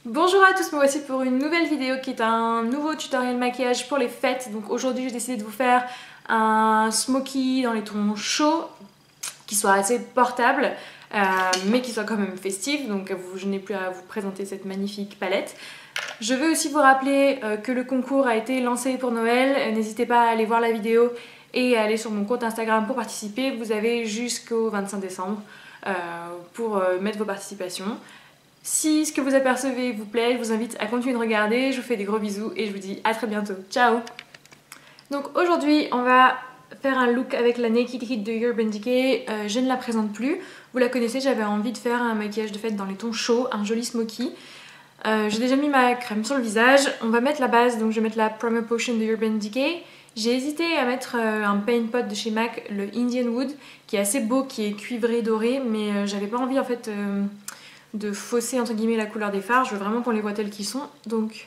Bonjour à tous, me voici pour une nouvelle vidéo qui est un nouveau tutoriel maquillage pour les fêtes. Donc aujourd'hui j'ai décidé de vous faire un smoky dans les tons chauds qui soit assez portable mais qui soit quand même festif. Donc je n'ai plus à vous présenter cette magnifique palette. Je veux aussi vous rappeler que le concours a été lancé pour Noël. N'hésitez pas à aller voir la vidéo et à aller sur mon compte Instagram pour participer. Vous avez jusqu'au 25 décembre pour mettre vos participations. Si ce que vous apercevez vous plaît, je vous invite à continuer de regarder. Je vous fais des gros bisous et je vous dis à très bientôt. Ciao! Donc aujourd'hui, on va faire un look avec la Naked Heat de Urban Decay. Je ne la présente plus. Vous la connaissez, j'avais envie de faire un maquillage de fête dans les tons chauds, un joli smoky. J'ai déjà mis ma crème sur le visage. On va mettre la base, donc je vais mettre la Primer Potion de Urban Decay. J'ai hésité à mettre un paint pot de chez MAC, le Indian Wood, qui est assez beau, qui est cuivré doré, mais j'avais pas envie en fait de fausser entre guillemets la couleur des fards. Je veux vraiment qu'on les voit tels qu'ils sont. Donc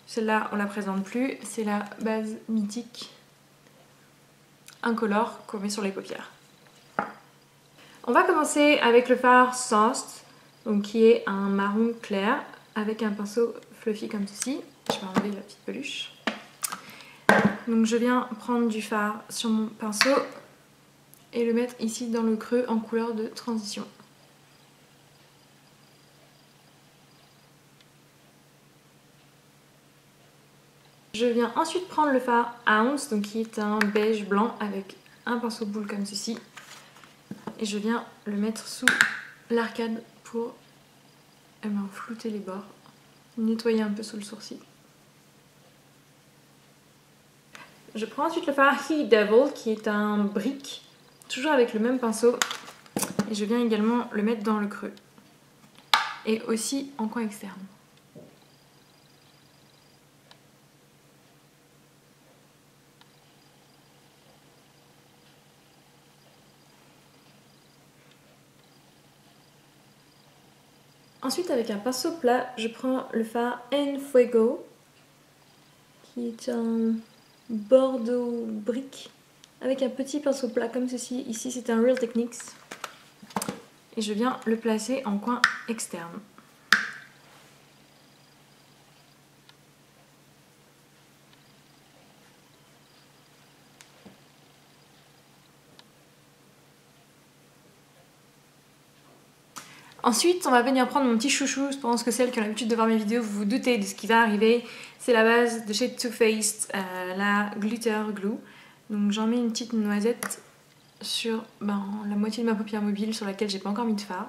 celle-là on la présente plus. C'est la base mythique incolore qu'on met sur les paupières. On va commencer avec le fard Sauced, donc qui est un marron clair avec un pinceau fluffy comme ceci. Je vais enlever la petite peluche. Donc je viens prendre du fard sur mon pinceau et le mettre ici dans le creux en couleur de transition. Je viens ensuite prendre le fard Ounce, donc qui est un beige blanc avec un pinceau boule comme ceci. Et je viens le mettre sous l'arcade pour flouter les bords, nettoyer un peu sous le sourcil. Je prends ensuite le fard Heat Devil qui est un brick, toujours avec le même pinceau. Et je viens également le mettre dans le creux et aussi en coin externe. Ensuite, avec un pinceau plat, je prends le fard En Fuego, qui est un bordeaux brique, avec un petit pinceau plat comme ceci. Ici, c'est un Real Techniques. Et je viens le placer en coin externe. Ensuite, on va venir prendre mon petit chouchou. Je pense que celles qui ont l'habitude de voir mes vidéos, vous vous doutez de ce qui va arriver. C'est la base de chez Too Faced, la Glitter Glue. Donc j'en mets une petite noisette sur la moitié de ma paupière mobile sur laquelle j'ai pas encore mis de fard.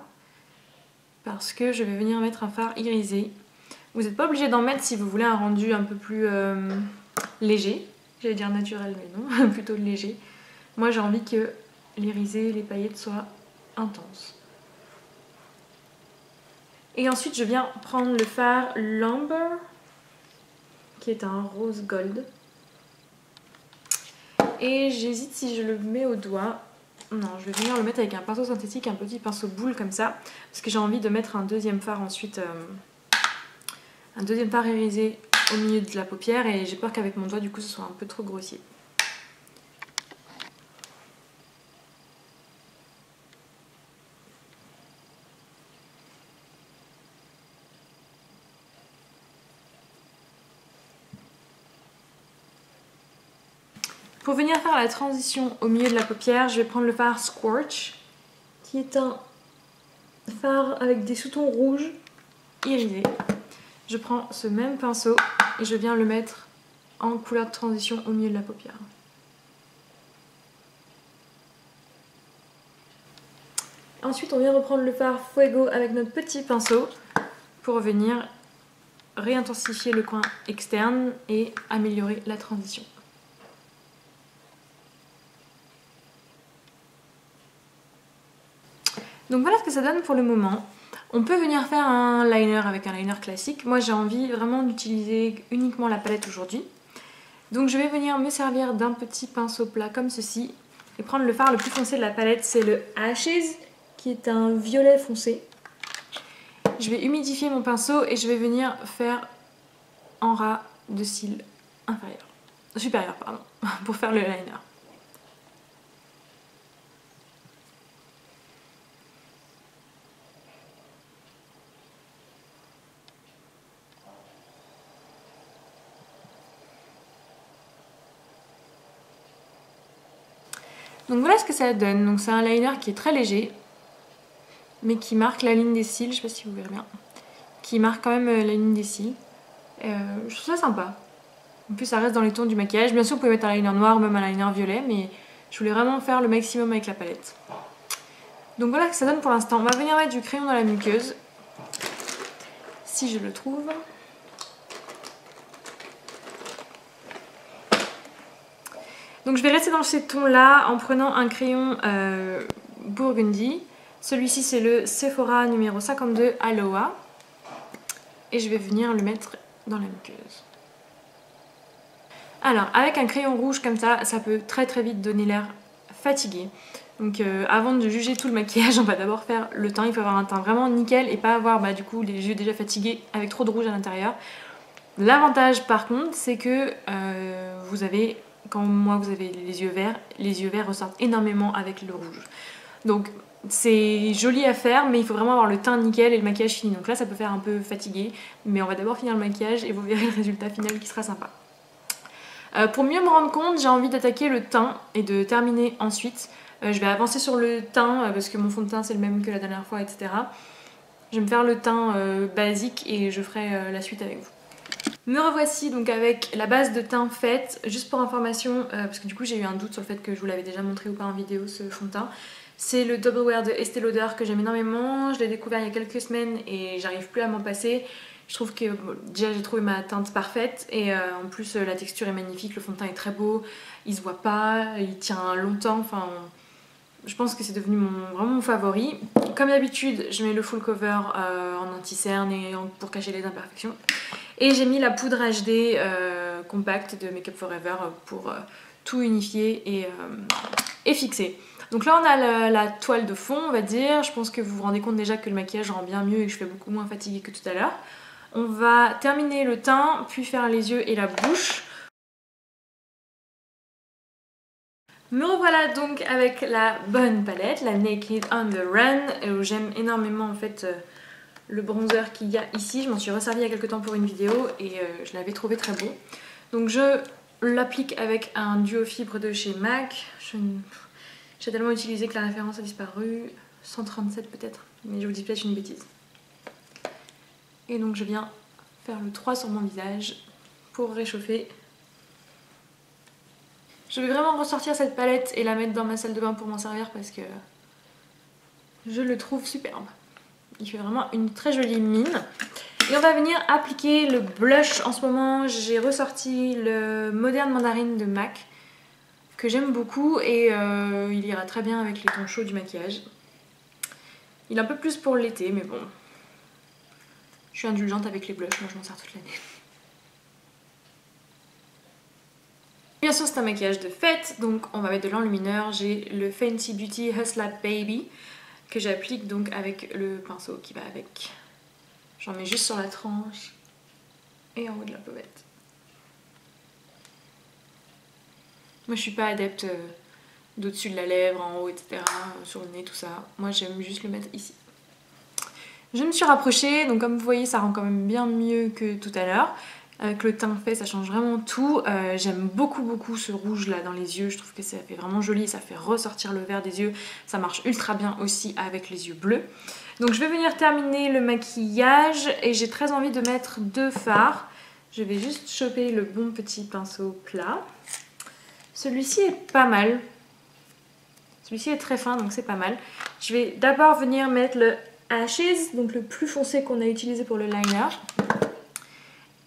Parce que je vais venir mettre un fard irisé. Vous n'êtes pas obligé d'en mettre si vous voulez un rendu un peu plus léger. J'allais dire naturel, mais non, plutôt léger. Moi j'ai envie que l'irisé, les paillettes soient intenses. Et ensuite je viens prendre le fard Lumber, qui est un rose gold. Et j'hésite si je le mets au doigt. Non, je vais venir le mettre avec un pinceau synthétique, un petit pinceau boule comme ça. Parce que j'ai envie de mettre un deuxième fard ensuite. Un deuxième fard irisé au milieu de la paupière. Et j'ai peur qu'avec mon doigt du coup ce soit un peu trop grossier. Pour venir faire la transition au milieu de la paupière, je vais prendre le fard Scorch, qui est un fard avec des sous-tons rouges irisés. Je prends ce même pinceau et je viens le mettre en couleur de transition au milieu de la paupière. Ensuite, on vient reprendre le fard Fuego avec notre petit pinceau pour venir réintensifier le coin externe et améliorer la transition. Donc voilà ce que ça donne pour le moment. On peut venir faire un liner avec un liner classique. Moi j'ai envie vraiment d'utiliser uniquement la palette aujourd'hui. Donc je vais venir me servir d'un petit pinceau plat comme ceci et prendre le fard le plus foncé de la palette, c'est le Ashes, qui est un violet foncé. Je vais humidifier mon pinceau et je vais venir faire en ras de cils supérieur, pour faire le liner. Donc voilà ce que ça donne. Donc c'est un liner qui est très léger, mais qui marque la ligne des cils, je sais pas si vous verrez bien. Qui marque quand même la ligne des cils. Je trouve ça sympa. En plus ça reste dans les tons du maquillage. Bien sûr vous pouvez mettre un liner noir ou même un liner violet, mais je voulais vraiment faire le maximum avec la palette. Donc voilà ce que ça donne pour l'instant. On va venir mettre du crayon dans la muqueuse. Si je le trouve. Donc je vais rester dans ces tons là en prenant un crayon burgundy. Celui-ci c'est le Sephora numéro 52 Aloha. Et je vais venir le mettre dans la muqueuse. Alors avec un crayon rouge comme ça, ça peut très vite donner l'air fatigué. Donc avant de juger tout le maquillage, on va d'abord faire le teint. Il faut avoir un teint vraiment nickel et pas avoir du coup les yeux déjà fatigués avec trop de rouge à l'intérieur. L'avantage par contre c'est que vous avez, quand moi vous avez les yeux verts ressortent énormément avec le rouge. Donc c'est joli à faire, mais il faut vraiment avoir le teint nickel et le maquillage fini. Donc là ça peut faire un peu fatigué, mais on va d'abord finir le maquillage et vous verrez le résultat final qui sera sympa. Pour mieux me rendre compte, j'ai envie d'attaquer le teint et de terminer ensuite. Je vais avancer sur le teint parce que mon fond de teint c'est le même que la dernière fois, etc. Je vais me faire le teint basique et je ferai la suite avec vous. Me revoici donc avec la base de teint faite. Juste pour information, parce que du coup j'ai eu un doute sur le fait que je vous l'avais déjà montré ou pas en vidéo ce fond de teint. C'est le Double Wear de Estée Lauder que j'aime énormément. Je l'ai découvert il y a quelques semaines et j'arrive plus à m'en passer. Je trouve que déjà j'ai trouvé ma teinte parfaite et en plus la texture est magnifique, le fond de teint est très beau, il se voit pas, il tient longtemps, enfin je pense que c'est devenu vraiment mon favori. Comme d'habitude je mets le full cover en anti-cerne et pour cacher les imperfections. Et j'ai mis la poudre HD compacte de Make Up For Ever pour tout unifier et fixer. Donc là on a la toile de fond on va dire. Je pense que vous vous rendez compte déjà que le maquillage rend bien mieux et que je fais beaucoup moins fatiguée que tout à l'heure. On va terminer le teint, puis faire les yeux et la bouche. Me revoilà donc avec la bonne palette, la Naked on the Run, où j'aime énormément en fait le bronzer qu'il y a ici. Je m'en suis resservie il y a quelques temps pour une vidéo et je l'avais trouvé très beau. Donc je l'applique avec un duo fibre de chez MAC. J'ai tellement utilisé que la référence a disparu. 137 peut-être, mais je vous dis peut-être une bêtise. Et donc je viens faire le 3 sur mon visage pour réchauffer. Je vais vraiment ressortir cette palette et la mettre dans ma salle de bain pour m'en servir parce que je le trouve superbe. Il fait vraiment une très jolie mine. Et on va venir appliquer le blush. En ce moment j'ai ressorti le Modern Mandarine de MAC que j'aime beaucoup et il ira très bien avec les tons chauds du maquillage. Il est un peu plus pour l'été mais bon. Je suis indulgente avec les blushs, moi je m'en sers toute l'année. Bien sûr c'est un maquillage de fête, donc on va mettre de l'enlumineur. J'ai le Fenty Beauty Hustler Baby que j'applique donc avec le pinceau qui va avec. J'en mets juste sur la tranche et en haut de la pommette. Moi je suis pas adepte d'au-dessus de la lèvre, en haut, etc. Sur le nez, tout ça. Moi j'aime juste le mettre ici. Je me suis rapprochée, donc comme vous voyez ça rend quand même bien mieux que tout à l'heure. Avec le teint fait ça change vraiment tout. J'aime beaucoup ce rouge là dans les yeux, je trouve que ça fait vraiment joli, ça fait ressortir le vert des yeux. Ça marche ultra bien aussi avec les yeux bleus. Donc je vais venir terminer le maquillage et j'ai très envie de mettre 2 fards. Je vais juste choper le bon petit pinceau plat. Celui-ci est pas mal. Celui-ci est très fin donc c'est pas mal. Je vais d'abord venir mettre le Ashes, donc le plus foncé qu'on a utilisé pour le liner.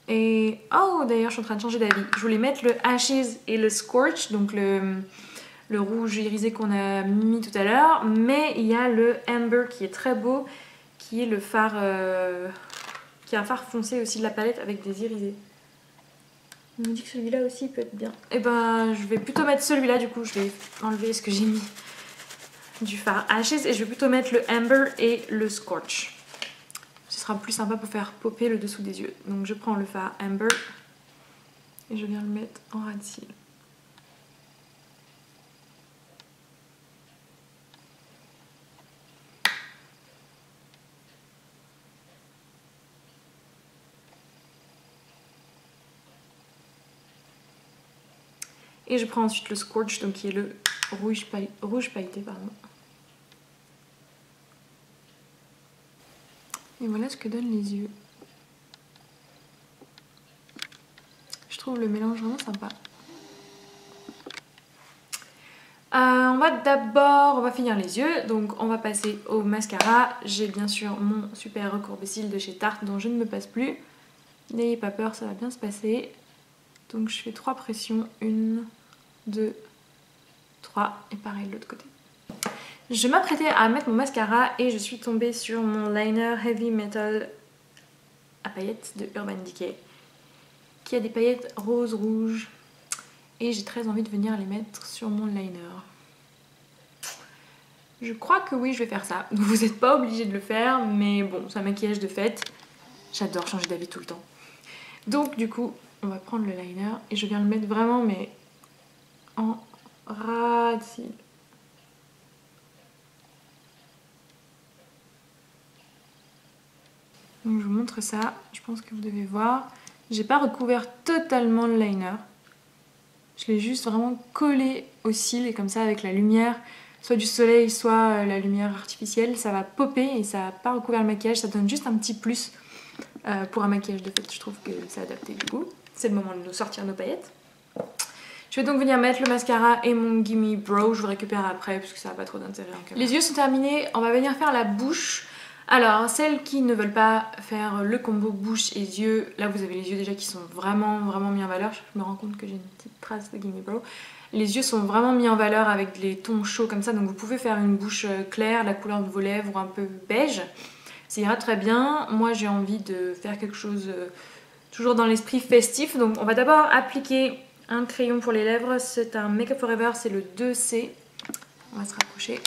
Et oh d'ailleurs je suis en train de changer d'avis. Je voulais mettre le Ashes et le Scorch, donc le rouge irisé qu'on a mis tout à l'heure. Mais il y a le Amber qui est très beau, qui est le fard, qui est un fard foncé aussi de la palette avec des irisés. On me dit que celui-là aussi peut être bien. Et ben je vais plutôt mettre celui-là du coup, je vais enlever ce que j'ai mis du fard Ashes et je vais plutôt mettre le Amber et le Scorch. Ce sera plus sympa pour faire popper le dessous des yeux. Donc je prends le fard Amber et je viens le mettre en ras de cils. Et je prends ensuite le Scorch, donc qui est le rouge pailleté, pardon. Et voilà ce que donnent les yeux. Je trouve le mélange vraiment sympa. On va finir les yeux, donc on va passer au mascara. J'ai bien sûr mon super recourbe-cils de chez Tarte dont je ne me passe plus. N'ayez pas peur, ça va bien se passer. Donc je fais 3 pressions, 1, 2, 3 et pareil de l'autre côté. Je m'apprêtais à mettre mon mascara et je suis tombée sur mon liner Heavy Metal à paillettes de Urban Decay qui a des paillettes rose rouge et j'ai très envie de venir les mettre sur mon liner. Je crois que oui, je vais faire ça. Vous n'êtes pas obligé de le faire, mais bon, c'est un maquillage de fête. J'adore changer d'avis tout le temps. Donc du coup, on va prendre le liner et je viens le mettre vraiment mais en ras de cils. Donc je vous montre ça, je pense que vous devez voir. J'ai pas recouvert totalement le liner. Je l'ai juste vraiment collé au cils et comme ça avec la lumière, soit du soleil, soit la lumière artificielle, ça va popper et ça n'a pas recouvert le maquillage, ça donne juste un petit plus pour un maquillage de fête. Je trouve que c'est adapté du coup. C'est le moment de nous sortir nos paillettes. Je vais donc venir mettre le mascara et mon Gimme Brow, je vous récupère après parce que ça n'a pas trop d'intérêt en caméra. Les yeux sont terminés, on va venir faire la bouche. Alors, celles qui ne veulent pas faire le combo bouche et yeux, là vous avez les yeux déjà qui sont vraiment mis en valeur. Je me rends compte que j'ai une petite trace de Gimme Brow. Les yeux sont vraiment mis en valeur avec les tons chauds comme ça, donc vous pouvez faire une bouche claire, la couleur de vos lèvres ou un peu beige. Ça ira très bien. Moi j'ai envie de faire quelque chose toujours dans l'esprit festif, donc on va d'abord appliquer un crayon pour les lèvres. C'est un Make Up For Ever, c'est le 2C. On va se rapprocher.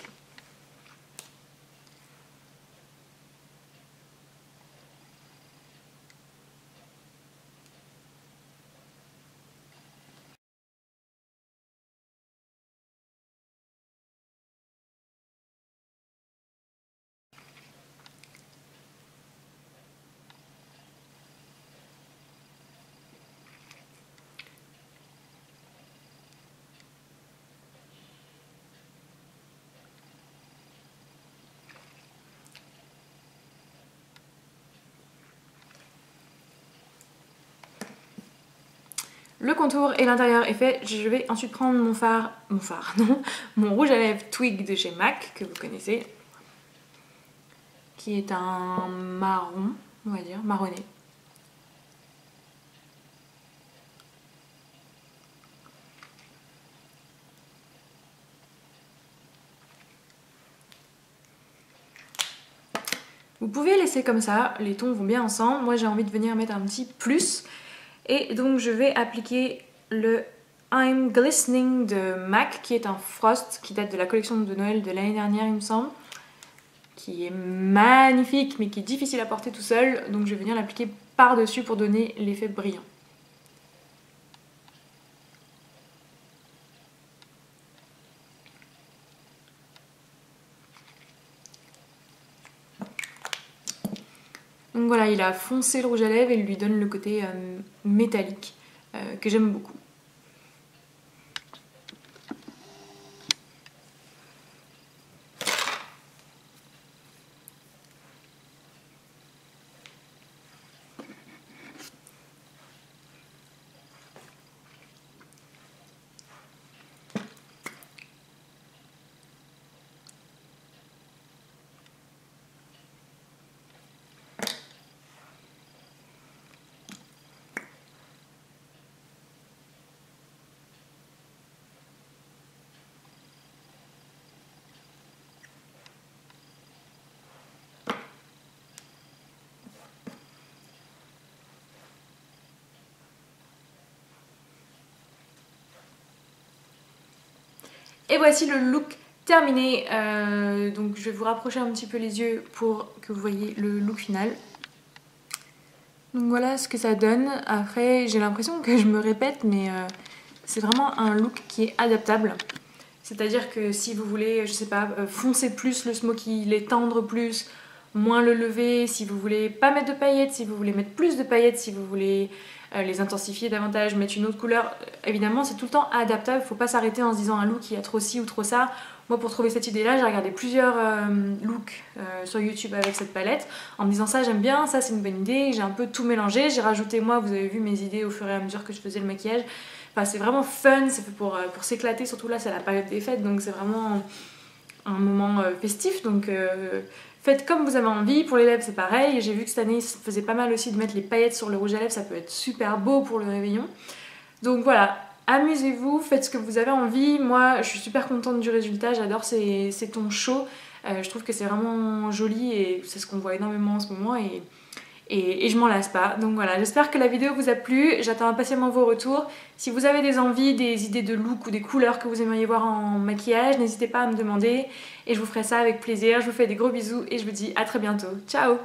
Le contour et l'intérieur est fait, je vais ensuite prendre mon rouge à lèvres Twig de chez MAC, que vous connaissez, qui est un marron, on va dire, marronné. Vous pouvez laisser comme ça, les tons vont bien ensemble. Moi j'ai envie de venir mettre un petit plus. Et donc je vais appliquer le I'm Glistening de MAC, qui est un frost qui date de la collection de Noël de l'année dernière il me semble. Qui est magnifique mais qui est difficile à porter tout seul. Donc je vais venir l'appliquer par-dessus pour donner l'effet brillant. Donc voilà, il a foncé le rouge à lèvres et il lui donne le côté métallique que j'aime beaucoup. Et voici le look terminé. Donc je vais vous rapprocher un petit peu les yeux pour que vous voyez le look final. Donc voilà ce que ça donne. Après j'ai l'impression que je me répète mais c'est vraiment un look qui est adaptable. C'est à dire que si vous voulez, je sais pas, foncer plus le smoky, l'étendre plus, moins le lever, si vous voulez pas mettre de paillettes, si vous voulez mettre plus de paillettes, si vous voulez les intensifier davantage, mettre une autre couleur. Évidemment, c'est tout le temps adaptable, faut pas s'arrêter en se disant un look il y a trop ci ou trop ça. Moi, pour trouver cette idée-là, j'ai regardé plusieurs looks sur YouTube avec cette palette en me disant ça j'aime bien, ça c'est une bonne idée. J'ai un peu tout mélangé, j'ai rajouté moi, vous avez vu mes idées au fur et à mesure que je faisais le maquillage. Enfin, c'est vraiment fun, c'est fait pour s'éclater, surtout là c'est la période des fêtes donc c'est vraiment un moment festif. Donc faites comme vous avez envie. Pour les lèvres c'est pareil, j'ai vu que cette année ça faisait pas mal aussi de mettre les paillettes sur le rouge à lèvres, ça peut être super beau pour le réveillon. Donc voilà. Amusez-vous, faites ce que vous avez envie. Moi, je suis super contente du résultat. J'adore ces tons chauds. Je trouve que c'est vraiment joli et c'est ce qu'on voit énormément en ce moment et je m'en lasse pas. Donc voilà, j'espère que la vidéo vous a plu. J'attends impatiemment vos retours. Si vous avez des envies, des idées de look ou des couleurs que vous aimeriez voir en maquillage, n'hésitez pas à me demander et je vous ferai ça avec plaisir. Je vous fais des gros bisous et je vous dis à très bientôt. Ciao!